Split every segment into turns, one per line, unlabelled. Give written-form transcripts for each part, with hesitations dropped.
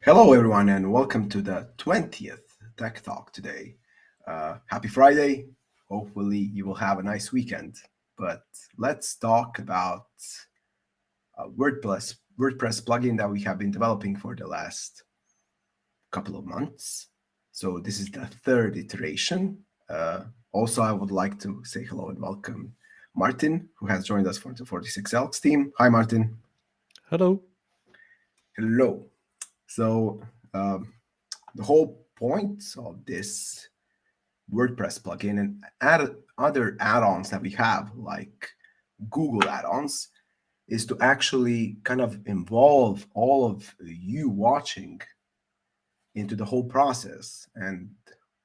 Hello, everyone, and welcome to the 20th Tech Talk today. Happy Friday. Hopefully, you will have a nice weekend. But let's talk about a WordPress plugin that we have been developing for the last couple of months. So this is the third iteration. Also, I would like to say hello and welcome Martin, who has joined us from the 46 Elks team. Hi, Martin.
Hello.
Hello. So the whole point of this WordPress plugin and other add-ons that we have, like Google add-ons, is to actually kind of involve all of you watching into the whole process and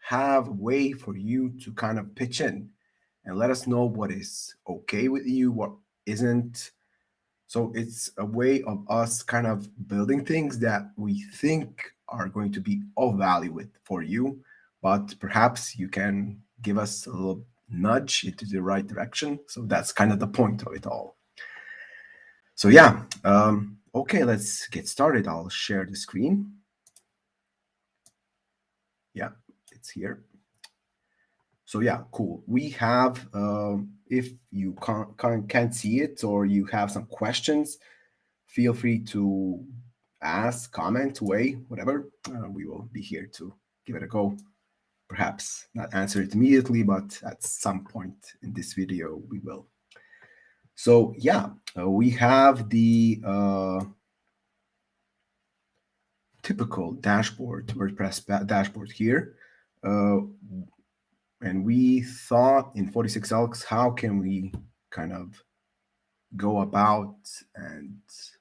have a way for you to kind of pitch in and let us know what is okay with you, what isn't. So it's a way of us kind of building things that we think are going to be of value for you, but perhaps you can give us a little nudge into the right direction. So that's kind of the point of it all. So yeah, okay, let's get started. I'll share the screen. Yeah, it's here. So yeah, cool. We have, if you can't see it or you have some questions, feel free to ask, comment, weigh, whatever. We will be here to give it a go. Perhaps not answer it immediately, but at some point in this video, we will. So yeah, we have the typical dashboard, WordPress dashboard here. And we thought in 46 Elks, how can we kind of go about and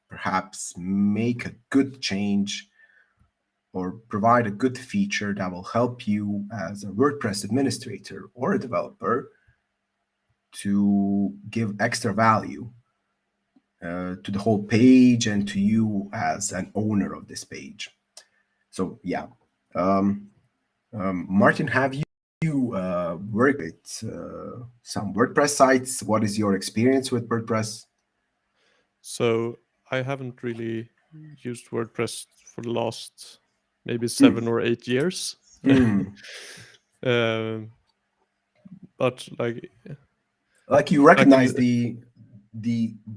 perhaps make a good change or provide a good feature that will help you as a WordPress administrator or a developer to give extra value to the whole page and to you as an owner of this page. So yeah, Martin, have you worked with some WordPress sites? What is your experience with WordPress?
So I haven't really used WordPress for the last maybe 7 or 8 years. But
like you recognize the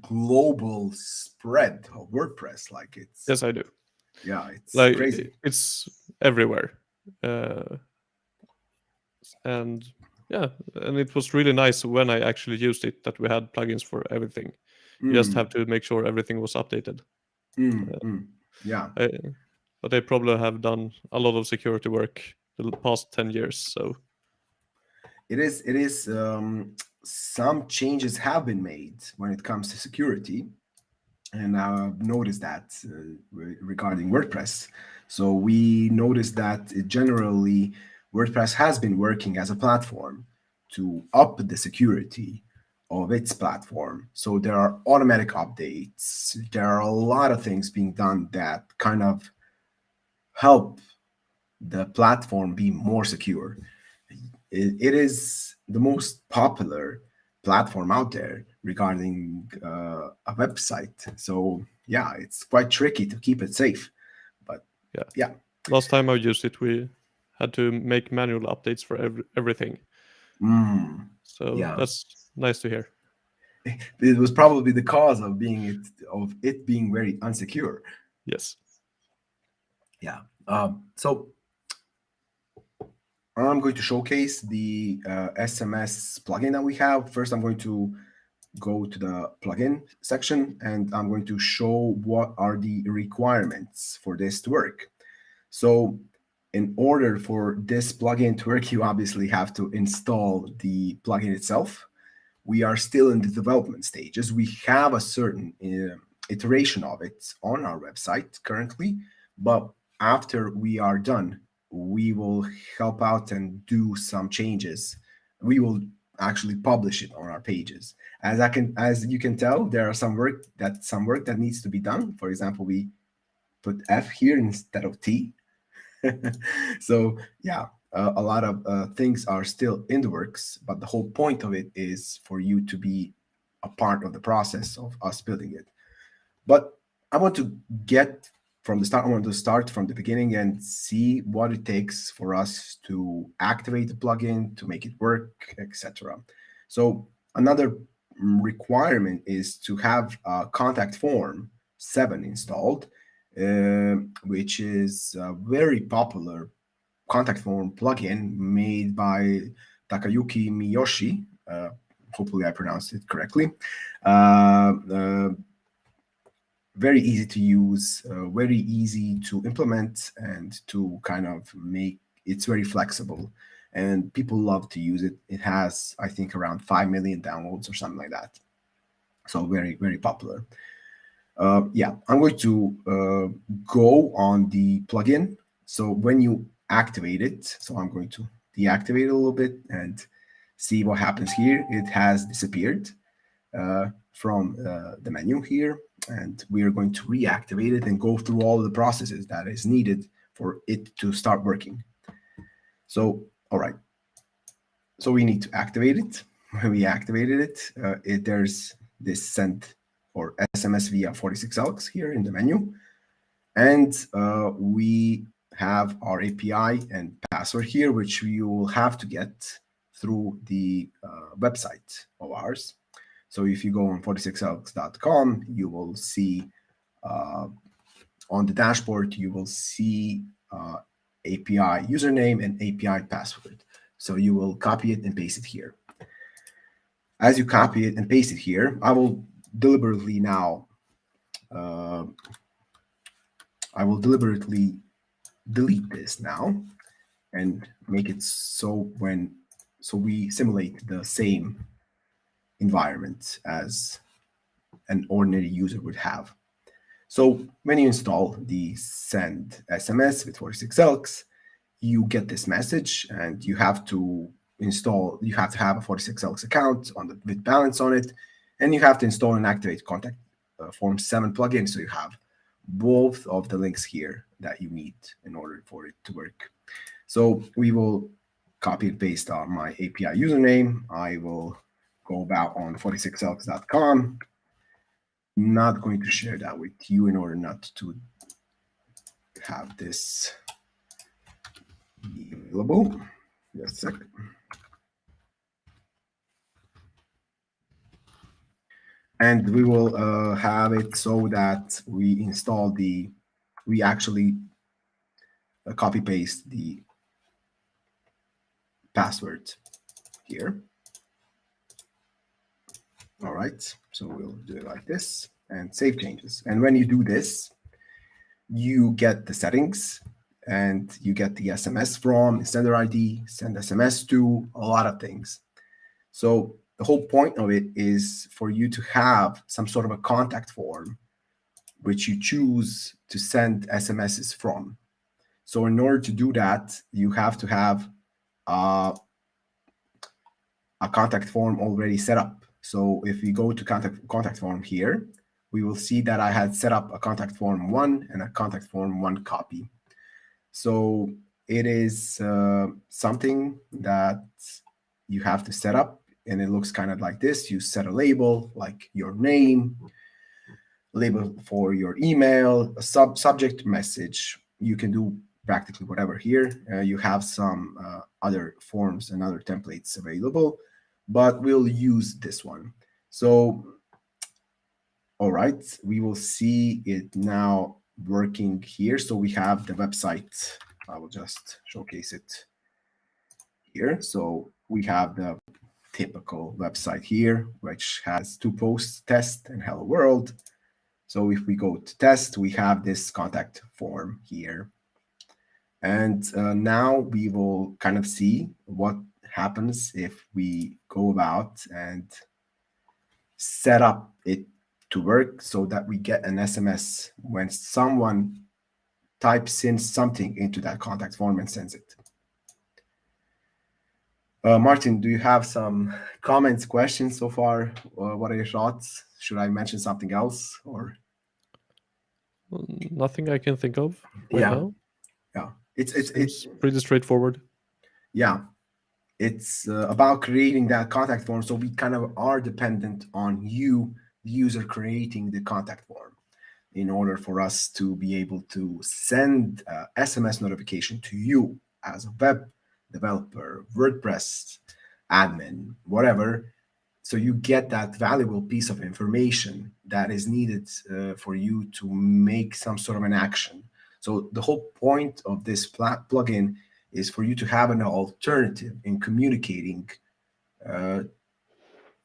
global spread of WordPress, like it's.
Yes, I do.
Yeah, it's
like
crazy.
It's everywhere. And yeah, and it was really nice when I actually used it that we had plugins for everything. You just have to make sure everything was updated.
Yeah.
But they probably have done a lot of security work the past 10 years. So
it is some changes have been made when it comes to security. And I've noticed that regarding WordPress. So we noticed that generally WordPress has been working as a platform to up the security of its platform. So there are automatic updates. There are a lot of things being done that kind of help the platform be more secure. It is the most popular platform out there regarding a website. So yeah, it's quite tricky to keep it safe. But yeah.
Last time I used it, we had to make manual updates for everything. So
yeah,
that's nice to hear.
It was probably the cause of it being very unsecure.
Yes.
Yeah. So I'm going to showcase the SMS plugin that we have. First, I'm going to go to the plugin section and I'm going to show what are the requirements for this to work. So in order for this plugin to work, you obviously have to install the plugin itself. We are still in the development stages. We have a certain iteration of it on our website currently, but after we are done, we will help out and do some changes. We will actually publish it on our pages. As you can tell, there are some work that needs to be done. For example, we put F here instead of T. So yeah, a lot of things are still in the works, but the whole point of it is for you to be a part of the process of us building it. But I want to get from the start. I want to start from the beginning and see what it takes for us to activate the plugin, to make it work, etc. So another requirement is to have a contact form 7 installed, which is a very popular contact form plugin made by Takayuki Miyoshi. Hopefully I pronounced it correctly. Very easy to use, very easy to implement, and to kind of make it's very flexible, and people love to use it. It has, I think, around 5 million downloads or something like that. So very, very popular. Yeah, I'm going to go on the plugin. So when you activate it, so I'm going to deactivate it a little bit and see what happens here. It has disappeared from the menu here, and we are going to reactivate it and go through all the processes that is needed for it to start working. So, all right. So we need to activate it. When we activated it, there's this send or SMS via 46Lx here in the menu. And we have our API and password here, which we will have to get through the website of ours. So if you go on 46lx.com, you will see on the dashboard, you will see API username and API password. So you will copy it and paste it here. As you copy it and paste it here, I will deliberately now, delete this now and make it so we simulate the same environment as an ordinary user would have. So when you install the send SMS with 46Lx, you get this message, and you have to have a 46Lx account with balance on it, and you have to install and activate contact form 7 plugin. So you have both of the links here that you need in order for it to work. So we will copy and paste my API username. I will go about on 46lx.com. Not going to share that with you in order not to have this available. Just a second. And we will have it so that we actually copy paste the password here. All right, so we'll do it like this and save changes. And when you do this, you get the settings and you get the SMS from, sender ID, send SMS to, a lot of things. So the whole point of it is for you to have some sort of a contact form which you choose to send SMSs from. So in order to do that, you have to have a contact form already set up. So if we go to contact form here, we will see that I had set up a contact form 1 and a contact form 1 copy. So it is something that you have to set up, and it looks kind of like this. You set a label like your name, label for your email, a subject message. You can do practically whatever here. You have some other forms and other templates available, but we'll use this one. So, all right, we will see it now working here. So we have the website. I will just showcase it here. So we have the typical website here, which has 2 posts, test and hello world. So if we go to test, we have this contact form here. And now we will kind of see what happens if we go about and set up it to work so that we get an SMS when someone types in something into that contact form and sends it. Martin, do you have some comments, questions so far? What are your thoughts? Should I mention something else or?
Nothing I can think of right
Yeah,
now.
yeah.
Seems pretty straightforward.
Yeah. It's about creating that contact form. So we kind of are dependent on you, the user, creating the contact form in order for us to be able to send SMS notification to you as a web developer, WordPress admin, whatever. So you get that valuable piece of information that is needed for you to make some sort of an action. So the whole point of this plugin is for you to have an alternative in communicating uh,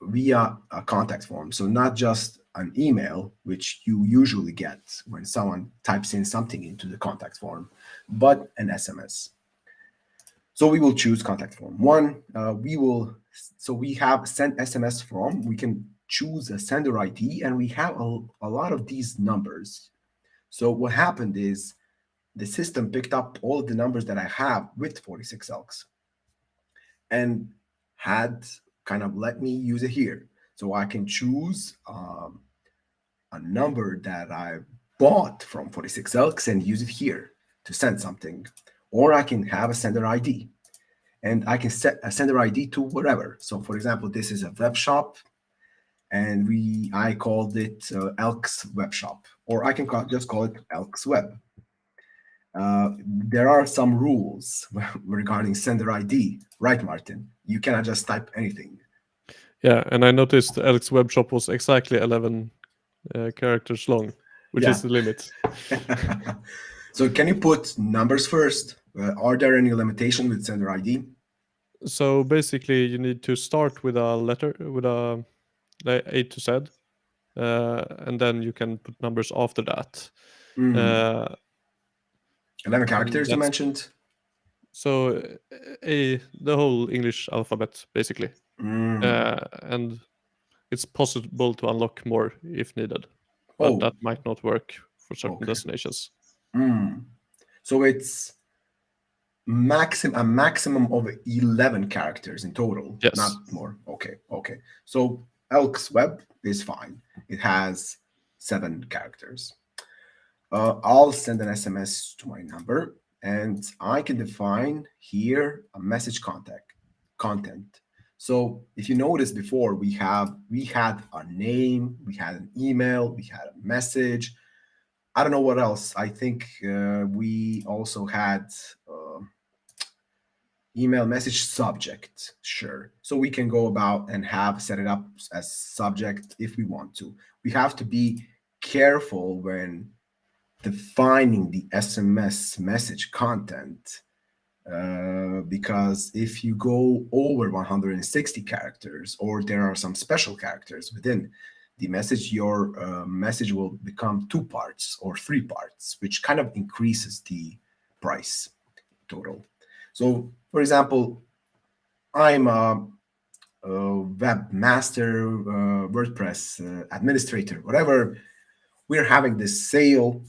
via a contact form. So not just an email, which you usually get when someone types in something into the contact form, but an SMS. So we will choose contact form. So we have send SMS from, we can choose a sender ID, and we have a lot of these numbers. So what happened is the system picked up all of the numbers that I have with 46 elks and had kind of let me use it here. So I can choose a number that I bought from 46 elks and use it here to send something. Or I can have a sender ID and I can set a sender ID to whatever. So for example, this is a web shop and I called it Elks Web Shop, or I can just call it Elks Web. There are some rules regarding sender ID, right, Martin? You cannot just type anything.
Yeah, and I noticed Alex web shop was exactly 11 characters long, which
Yeah.
is the limit.
So can you put numbers first? Are there any limitation with sender ID?
So basically, you need to start with a letter with like A to Z, and then you can put numbers after that.
11
And
characters you
that's
mentioned?
so the whole English alphabet basically, and it's possible to unlock more if needed, but
Oh,
that might not work for certain
okay.
destinations.
So it's a maximum of 11 characters in total,
Yes.
not more. Okay. So Elk's Web is fine. It has 7 characters. I'll send an SMS to my number, and I can define here a message content. So if you noticed before, we had a name, we had an email, we had a message. I don't know what else. I think we also had email message subject. Sure. So we can go about and set it up as subject if we want to. We have to be careful when defining the SMS message content because if you go over 160 characters or there are some special characters within the message, your message will become 2 parts or 3 parts, which kind of increases the price total. So, for example, I'm a webmaster, WordPress administrator, whatever. We're having this sale,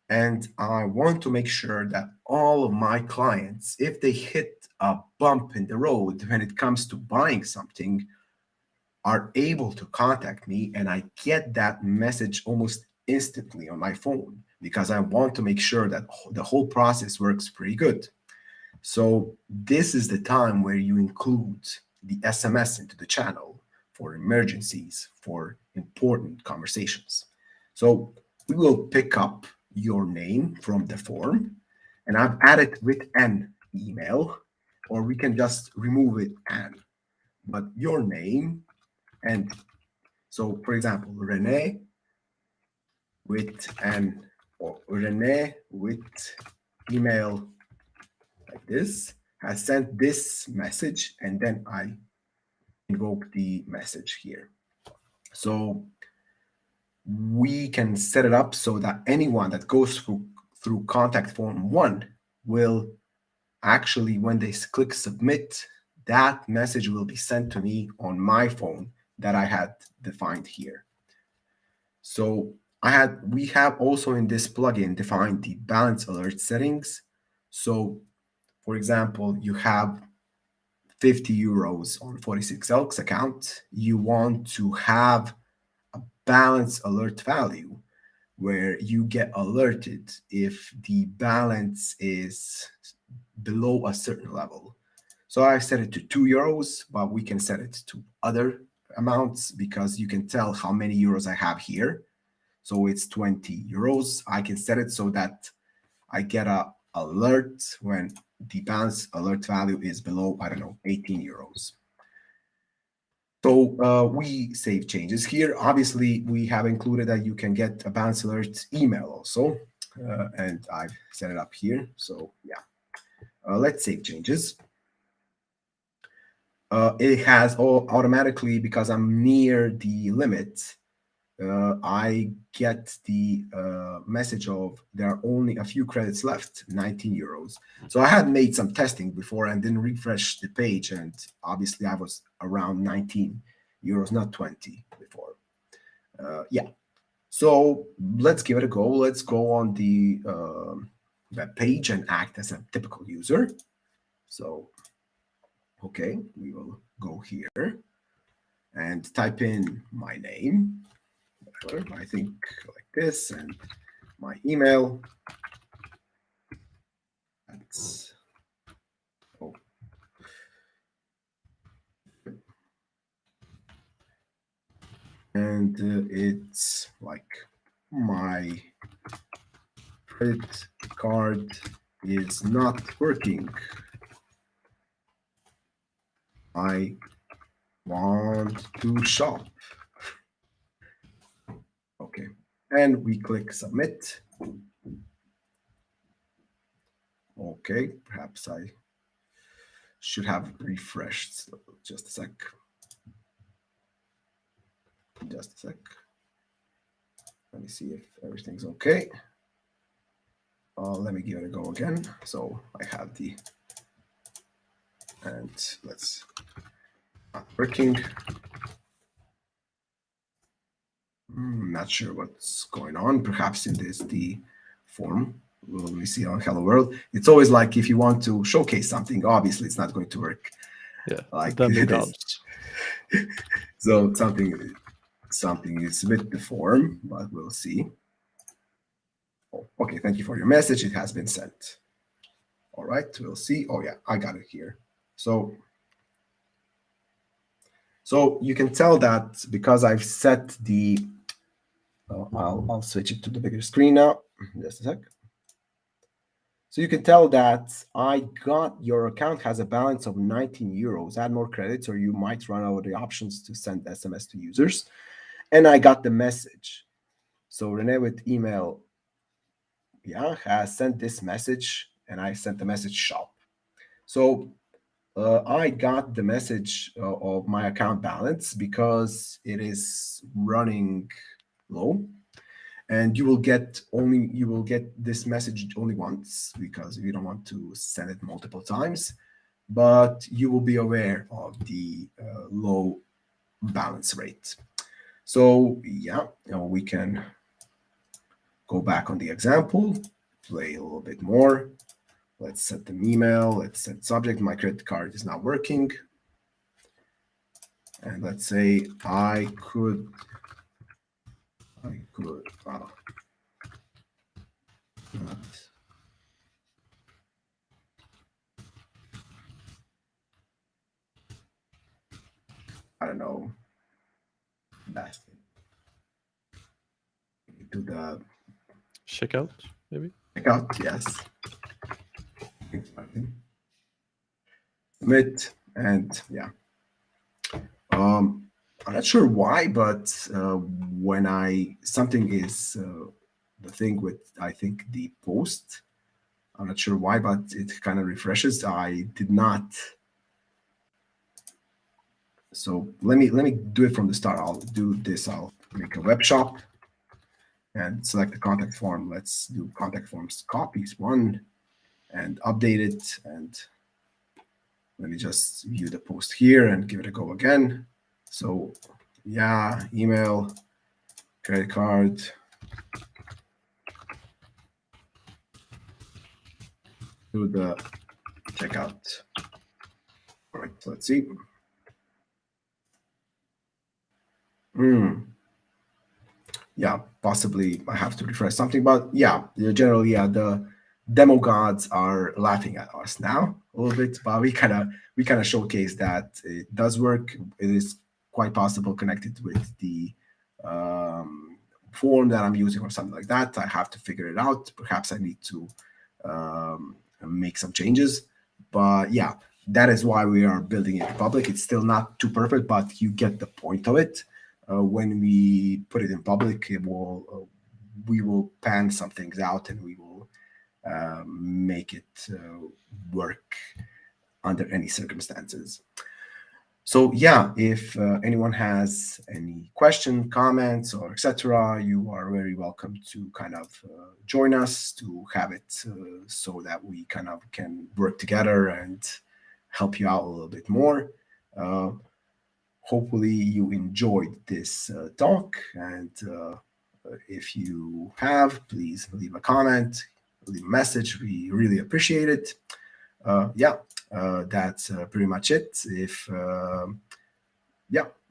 and I want to make sure that all of my clients, if they hit a bump in the road when it comes to buying something, are able to contact me, and I get that message almost instantly on my phone because I want to make sure that the whole process works pretty good. So this is the time where you include the SMS into the channel for emergencies, for important conversations. So we will pick up your name from the form, and I've added with an email, or we can just remove it and, but your name. And so, for example, Rene with an, or Rene with email like this has sent this message, and then I invoke the message here. So we can set it up so that anyone that goes through contact form 1 will actually, when they click submit, that message will be sent to me on my phone that I had defined here. So we have also in this plugin defined the balance alert settings. So for example, you have 50 euros on 46 Elks account, you want to have a balance alert value where you get alerted if the balance is below a certain level. So I set it to 2 euros, but we can set it to other amounts because you can tell how many euros I have here. So it's 20 euros. I can set it so that I get a alert when the balance alert value is below, I don't know, 18 euros. So we save changes here. Obviously, we have included that you can get a balance alert email also, and I've set it up here. So yeah, let's save changes. It has all automatically, because I'm near the limit, I get the message of there are only a few credits left, 19 euros. So I had made some testing before and then refreshed the page, and obviously I was around 19 euros, not 20 before. Yeah, so let's give it a go. Let's go on the web page and act as a typical user. So, okay, we will go here and type in my name. I think like this, and my email. That's and it's like my credit card is not working. I want to shop. Okay, and we click submit. Okay, perhaps I should have refreshed. So just a sec. Just a sec. Let me see if everything's okay. Let me give it a go again. So I have the, and let's not working. Not sure what's going on. Perhaps it is the form. Let me see on Hello World. It's always like if you want to showcase something, obviously it's not going to work.
Yeah,
like
it is.
So something is with the form, but we'll see. Oh, okay, thank you for your message. It has been sent. All right, we'll see. Oh yeah, I got it here. So you can tell that because I've set the, I'll switch it to the bigger screen now. Just a sec. So you can tell that your account has a balance of 19 euros. Add more credits or you might run out of the options to send SMS to users. And I got the message. So Rene with email, yeah, has sent this message, and I sent the message shop. So I got the message of my account balance because it is running low. And you will get this message only once because you don't want to send it multiple times, but you will be aware of the low balance rate. So yeah, we can go back on the example, play a little bit more. Let's set the email. Let's set subject. My credit card is not working. And let's say I could I don't know, that to the
checkout, maybe.
Checkout, yes. Submit, and yeah. I'm not sure why, but when something is the thing with, I think, the post, I'm not sure why, but it kind of refreshes. I did not. So let me do it from the start. I'll do this. I'll make a web shop and select the contact form. Let's do contact forms copies one and update it. And let me just view the post here and give it a go again. So yeah, email, credit card, do the checkout. right, so let's see. Yeah, possibly I have to refresh something, but yeah, generally, yeah, the demo gods are laughing at us now a little bit, but we kind of showcase that it does work. It is quite possible connected with the form that I'm using or something like that. I have to figure it out. Perhaps I need to make some changes, but yeah, that is why we are building it in public. It's still not too perfect, but you get the point of it. When we put it in public, we will pan some things out and we will make it work under any circumstances. So yeah, if anyone has any question, comments, or etc., you are very welcome to kind of join us to have it so that we kind of can work together and help you out a little bit more. Hopefully you enjoyed this talk, and if you have, please leave a comment, leave a message. We really appreciate it. That's pretty much it.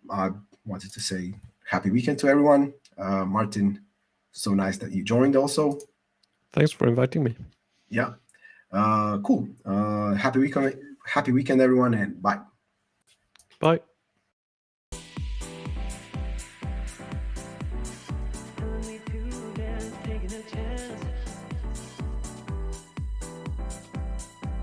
I wanted to say happy weekend to everyone. Martin, so nice that you joined also.
Thanks for inviting me.
Yeah. Cool. Happy weekend, everyone, and bye.
Bye.